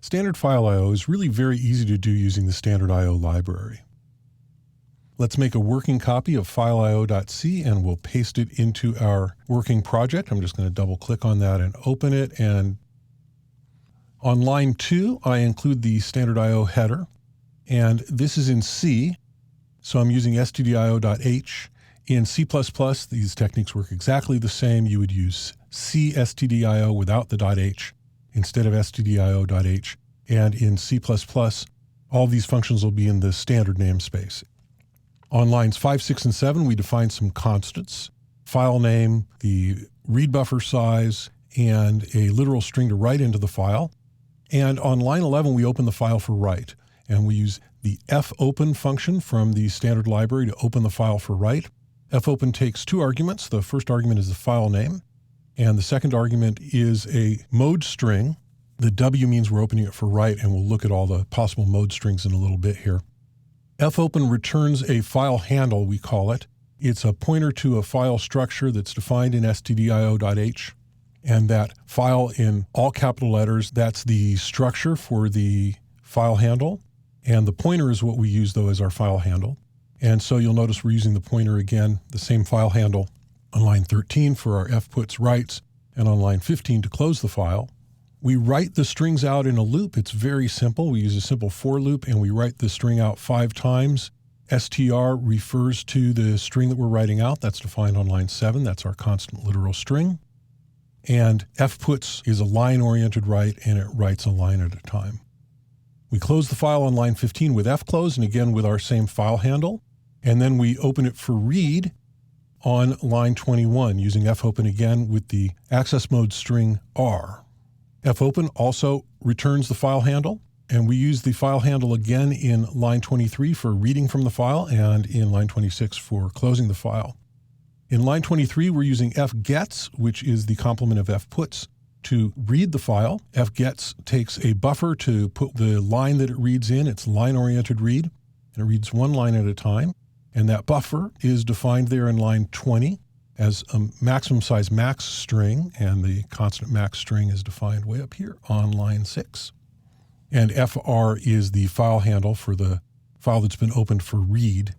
Standard file I/O is really very easy to do using the standard I/O library. Let's make a working copy of fileio.c and we'll paste it into our working project. I'm just going to double click on that and open it. And on line 2, I include the standard I/O header. And this is in C. So I'm using stdio.h. In C++, these techniques work exactly the same. You would use C stdio without the .h instead of stdio.h. And in C++, all these functions will be in the standard namespace. On lines 5, 6, and 7, we define some constants: file name, the read buffer size, and a literal string to write into the file. And on line 11, we open the file for write. And we use the fopen function from the standard library to open the file for write. Fopen takes 2 arguments. The first argument is the file name, and the second argument is a mode string. The W means we're opening it for write, and we'll look at all the possible mode strings in a little bit here. Fopen returns a file handle, we call it. It's a pointer to a file structure that's defined in stdio.h, and that file in all capital letters, that's the structure for the file handle, and the pointer is what we use, though, as our file handle. And so you'll notice we're using the pointer again, the same file handle, on line 13 for our fputs writes, and on line 15 to close the file. We write the strings out in a loop. It's very simple. We use a simple for loop, and we write the string out 5 times. str refers to the string that we're writing out. That's defined on line 7. That's our constant literal string. And fputs is a line-oriented write, and it writes a line at a time. We close the file on line 15 with fclose, and again with our same file handle. And then we open it for read on line 21 using fopen again with the access mode string R. Fopen also returns the file handle, and we use the file handle again in line 23 for reading from the file and in line 26 for closing the file. In line 23, we're using fgets, which is the complement of fputs, to read the file. Fgets takes a buffer to put the line that it reads in. It's line-oriented read, and it reads 1 line at a time. And that buffer is defined there in line 20 as a maximum size max string, and the constant max string is defined way up here on line 6. And fr is the file handle for the file that's been opened for read.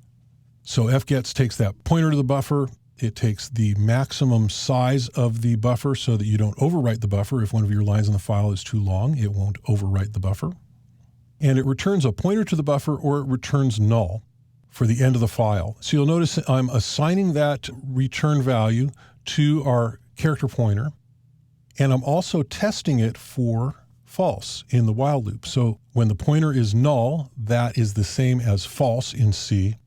So fgets takes that pointer to the buffer. It takes the maximum size of the buffer so that you don't overwrite the buffer. If one of your lines in the file is too long, it won't overwrite the buffer. And it returns a pointer to the buffer, or it returns null for the end of the file. So you'll notice I'm assigning that return value to our character pointer, and I'm also testing it for false in the while loop. So when the pointer is null, that is the same as false in C.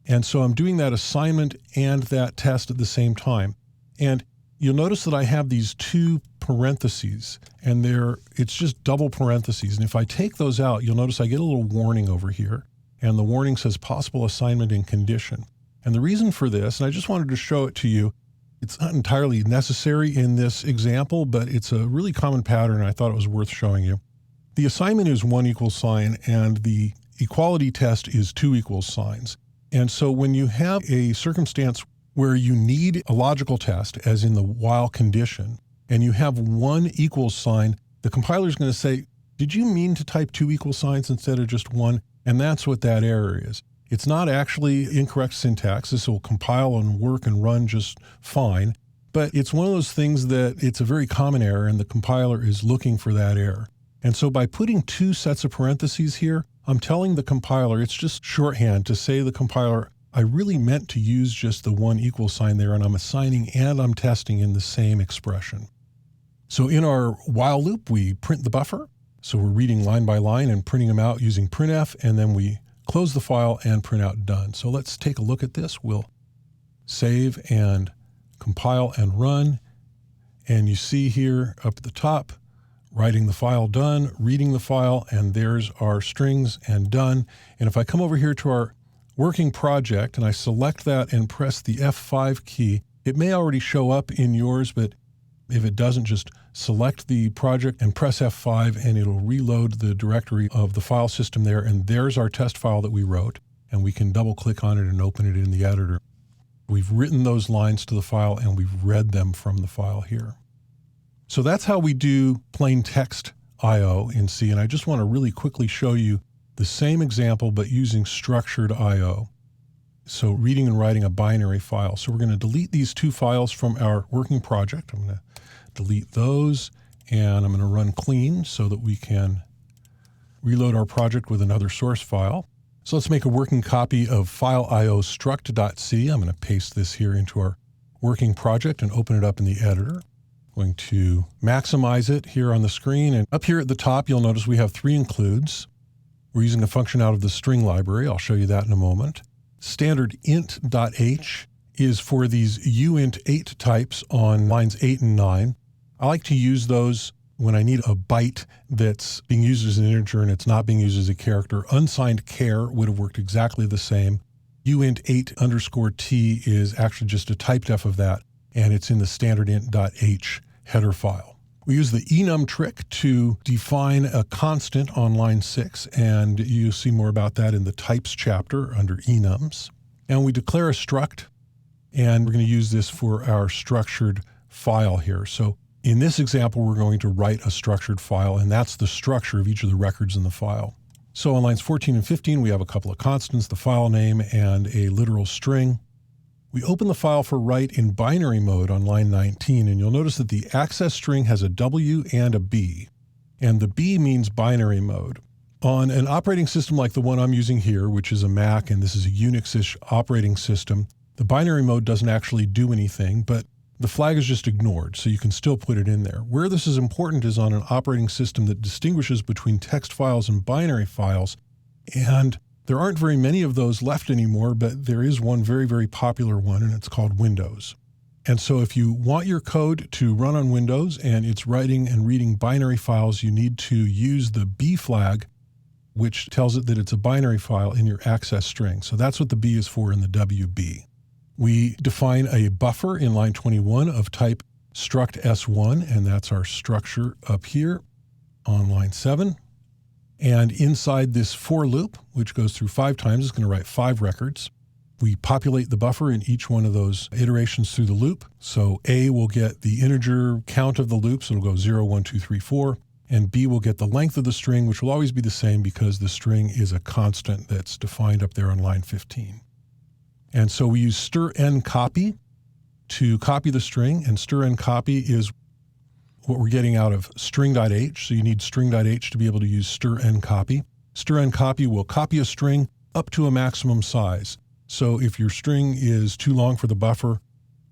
And so I'm doing that assignment and that test at the same time. And you'll notice that I have these 2 parentheses, and it's just double parentheses. And if I take those out, you'll notice I get a little warning over here. And the warning says possible assignment in condition. And the reason for this, and I just wanted to show it to you, it's not entirely necessary in this example, but it's a really common pattern, and I thought it was worth showing you. The assignment is 1 equals sign, and the equality test is 2 equals signs. And so when you have a circumstance where you need a logical test, as in the while condition, and you have 1 equals sign, the compiler is going to say, did you mean to type 2 equal signs instead of just 1? And that's what that error is. It's not actually incorrect syntax. This will compile and work and run just fine. But it's one of those things that it's a very common error, and the compiler is looking for that error. And so by putting 2 sets of parentheses here, I'm telling the compiler, it's just shorthand to say to the compiler, I really meant to use just the 1 equals sign there, and I'm assigning and I'm testing in the same expression. So in our while loop, we print the buffer. So we're reading line by line and printing them out using printf, and then we close the file and print out done. So let's take a look at this. We'll save and compile and run. And you see here up at the top, writing the file done, reading the file, and there's our strings and done. And if I come over here to our working project and I select that and press the F5 key, it may already show up in yours, but if it doesn't, just select the project and press F5 and it'll reload the directory of the file system there. And there's our test file that we wrote, and we can double click on it and open it in the editor. We've written those lines to the file and we've read them from the file here. So that's how we do plain text I/O in C, and I just want to really quickly show you the same example but using structured I/O. So reading and writing a binary file. So we're going to delete these two files from our working project. I'm going to delete those, and I'm going to run clean so that we can reload our project with another source file. So let's make a working copy of file io struct.c. I'm going to paste this here into our working project and open it up in the editor. I'm going to maximize it here on the screen, and up here at the top you'll notice we have 3 includes. We're using a function out of the string library. I'll show you that in a moment. Standard int.h is for these uint8 types on lines 8 and 9. I like to use those when I need a byte that's being used as an integer and it's not being used as a character. Unsigned char would have worked exactly the same. uint8_t is actually just a typedef of that, and it's in the standard int.h header file. We use the enum trick to define a constant on line 6, and you'll see more about that in the types chapter under enums. And we declare a struct, and we're going to use this for our structured file here. So in this example, we're going to write a structured file, and that's the structure of each of the records in the file. So on lines 14 and 15, we have a couple of constants, the file name and a literal string. We open the file for write in binary mode on line 19, and you'll notice that the access string has a W and a B, and the B means binary mode. On an operating system like the one I'm using here, which is a Mac, and this is a Unix-ish operating system, the binary mode doesn't actually do anything, but the flag is just ignored, so you can still put it in there. Where this is important is on an operating system that distinguishes between text files and binary files, and there aren't very many of those left anymore, but there is one very, very popular one, and it's called Windows. And so if you want your code to run on Windows and it's writing and reading binary files, you need to use the B flag, which tells it that it's a binary file in your access string. So that's what the B is for in the WB. We define a buffer in line 21 of type struct S1, and that's our structure up here on line 7. And inside this for loop, which goes through 5 times, is going to write 5 records. We populate the buffer in each one of those iterations through the loop. So A will get the integer count of the loop, so it'll go 0, 1, 2, 3, 4. And B will get the length of the string, which will always be the same because the string is a constant that's defined up there on line 15. And so we use str_n_copy to copy the string, and str_n_copy is what we're getting out of string.h. So you need string.h to be able to use str_n_copy. Str_n_copy will copy a string up to a maximum size. So if your string is too long for the buffer,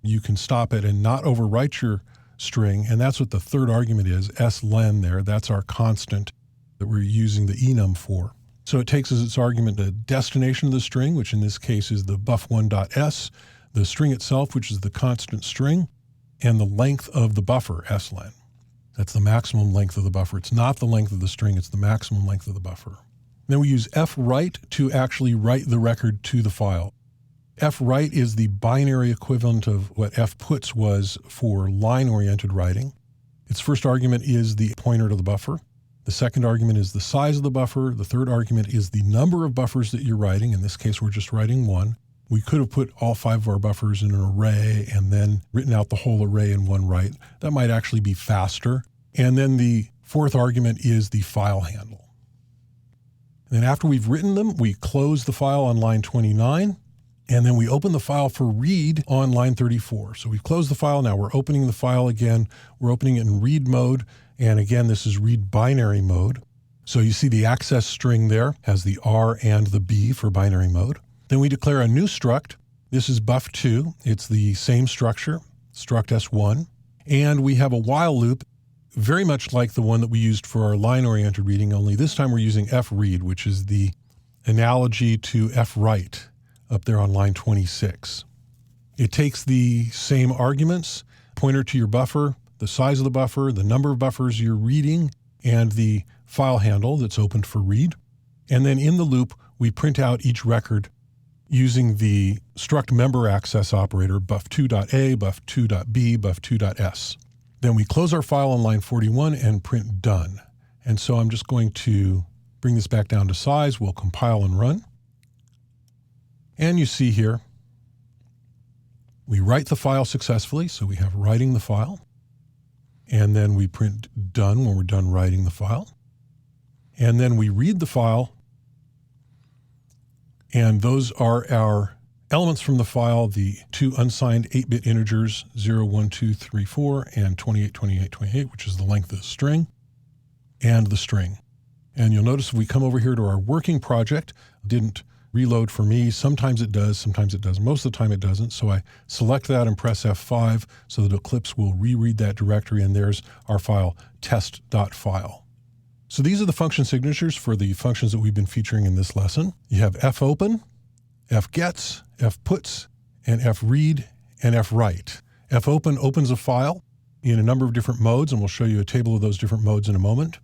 you can stop it and not overwrite your string. And that's what the third argument is, slen there. That's our constant that we're using the enum for. So it takes as its argument the destination of the string, which in this case is the buff1.s, the string itself, which is the constant string, and the length of the buffer, slen. That's the maximum length of the buffer. It's not the length of the string, it's the maximum length of the buffer. Then we use fwrite to actually write the record to the file. Fwrite is the binary equivalent of what fputs was for line-oriented writing. Its first argument is the pointer to the buffer. The second argument is the size of the buffer. The third argument is the number of buffers that you're writing. In this case, we're just writing 1. We could have put all 5 of our buffers in an array and then written out the whole array in one write. That might actually be faster. And then the fourth argument is the file handle. And then after we've written them, we close the file on line 29, and then we open the file for read on line 34. So we've closed the file, now we're opening the file again. We're opening it in read mode, and again, this is read binary mode. So you see the access string there has the R and the B for binary mode. Then we declare a new struct. This is buff2. It's the same structure, struct S1. And we have a while loop, very much like the one that we used for our line-oriented reading, only this time we're using fread, which is the analogy to fwrite up there on line 26. It takes the same arguments, pointer to your buffer, the size of the buffer, the number of buffers you're reading, and the file handle that's opened for read. And then in the loop, we print out each record using the struct member access operator, buff2.a, buff2.b, buff2.s. Then we close our file on line 41 and print done. And so I'm just going to bring this back down to size. We'll compile and run. And you see here, we write the file successfully. So we have writing the file. And then we print done when we're done writing the file. And then we read the file. And those are our elements from the file, the two unsigned 8-bit integers, 0, 1, 2, 3, 4, and 28, 28, 28, which is the length of the string, and the string. And you'll notice if we come over here to our working project, it didn't reload for me. Sometimes it does, sometimes it doesn't. Most of the time it doesn't. So I select that and press F5 so that Eclipse will reread that directory, and there's our file, test.file. So these are the function signatures for the functions that we've been featuring in this lesson. You have fopen, fgets, fputs, and fread, and fwrite. Fopen opens a file in a number of different modes, and we'll show you a table of those different modes in a moment.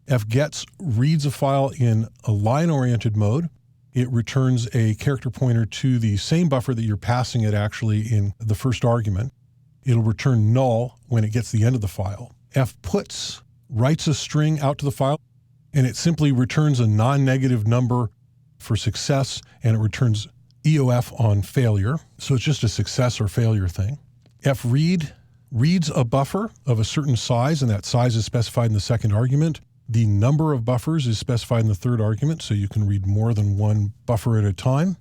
Fgets reads a file in a line-oriented mode. It returns a character pointer to the same buffer that you're passing it actually in the first argument. It'll return null when it gets to the end of the file. Fputs writes a string out to the file, and it simply returns a non-negative number for success, and it returns EOF on failure. So it's just a success or failure thing. Fread reads a buffer of a certain size, and that size is specified in the second argument. The number of buffers is specified in the third argument, so you can read more than one buffer at a time.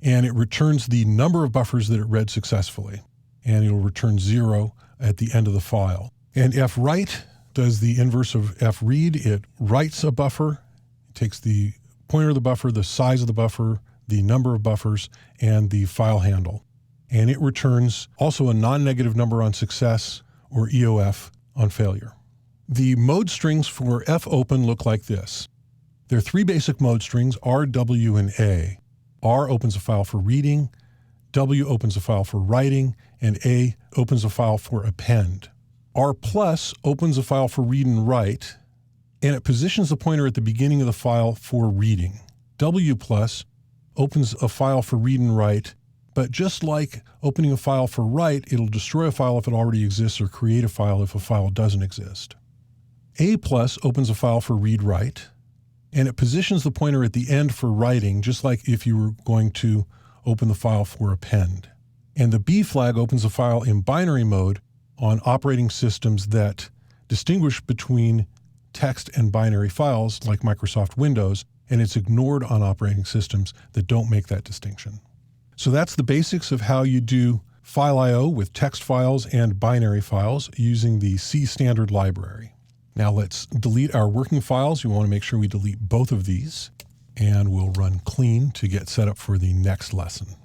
And it returns the number of buffers that it read successfully. And it'll return 0 at the end of the file. And fwrite does the inverse of fread. It writes a buffer, it takes the pointer of the buffer, the size of the buffer, the number of buffers, and the file handle. And it returns also a non-negative number on success, or EOF, on failure. The mode strings for fopen look like this. There are three basic mode strings, R, W, and A. R opens a file for reading, W opens a file for writing, and A opens a file for append. R plus opens a file for read and write, and it positions the pointer at the beginning of the file for reading. W plus opens a file for read and write, but just like opening a file for write, it'll destroy a file if it already exists or create a file if a file doesn't exist. A plus opens a file for read-write, and it positions the pointer at the end for writing, just like if you were going to open the file for append. And the B flag opens a file in binary mode on operating systems that distinguish between text and binary files, like Microsoft Windows, and it's ignored on operating systems that don't make that distinction. So that's the basics of how you do file I/O with text files and binary files using the C standard library. Now let's delete our working files. We want to make sure we delete both of these, and we'll run clean to get set up for the next lesson.